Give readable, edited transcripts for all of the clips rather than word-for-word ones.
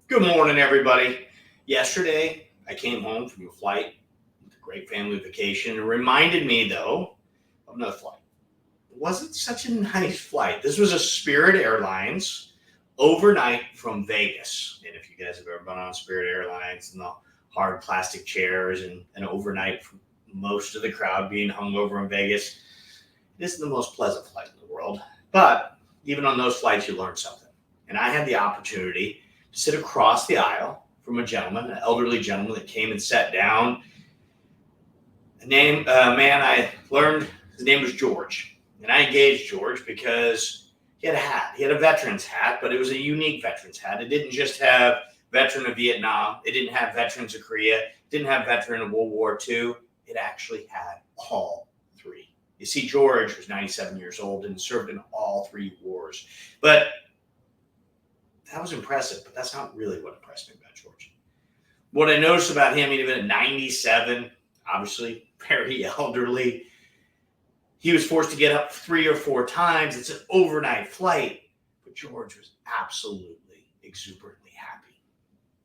Good morning, everybody. Yesterday, I came home from a flight with a great family vacation. It reminded me, though, of another flight. It wasn't such a nice flight. This was a Spirit Airlines overnight from Vegas. And if you guys have ever been on Spirit Airlines and the hard plastic chairs and an overnight for most of the crowd being hungover in Vegas, it isn't the most pleasant flight in the world. But even on those flights, you learn something. And I had the opportunity to sit across the aisle from a gentleman, an elderly gentleman that came and sat down. Man, I learned his name was George. And I engaged George because he had a hat. He had a veteran's hat, but it was a unique veteran's hat. It didn't just have veteran of Vietnam. It didn't have veterans of Korea. It didn't have veteran of World War II. It actually had all three. You see, George was 97 years old and served in all three wars. But that was impressive, but that's not really what impressed me about George. What I noticed about him, even at 97, obviously very elderly, he was forced to get up 3 or 4 times. It's an overnight flight, but George was absolutely exuberantly happy.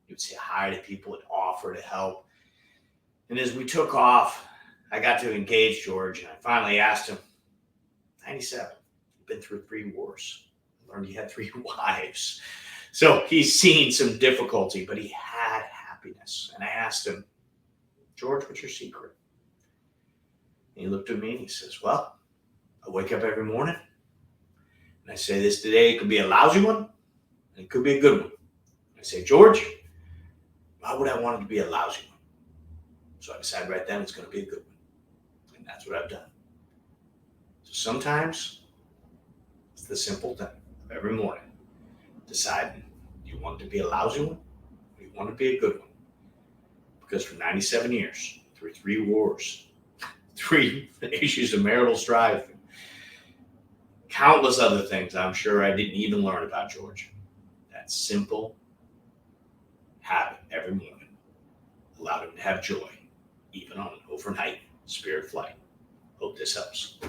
He would say hi to people and offer to help. And as we took off, I got to engage George, and I finally asked him, 97, you've been through 3 wars. I learned he had 3 wives. So he's seen some difficulty, but he had happiness. And I asked him, George, what's your secret? And he looked at me and he says, well, I wake up every morning and I say, this today could be a lousy one and it could be a good one. I say, George, why would I want it to be a lousy one? So I decided right then it's going to be a good one. And that's what I've done. So sometimes it's the simple thing of every morning. Deciding, do you want it to be a lousy one or do you want it to be a good one? Because for 97 years, through 3 wars, 3 issues of marital strife, countless other things I'm sure I didn't even learn about George, that simple habit every morning allowed him to have joy, even on an overnight Spirit flight. Hope this helps.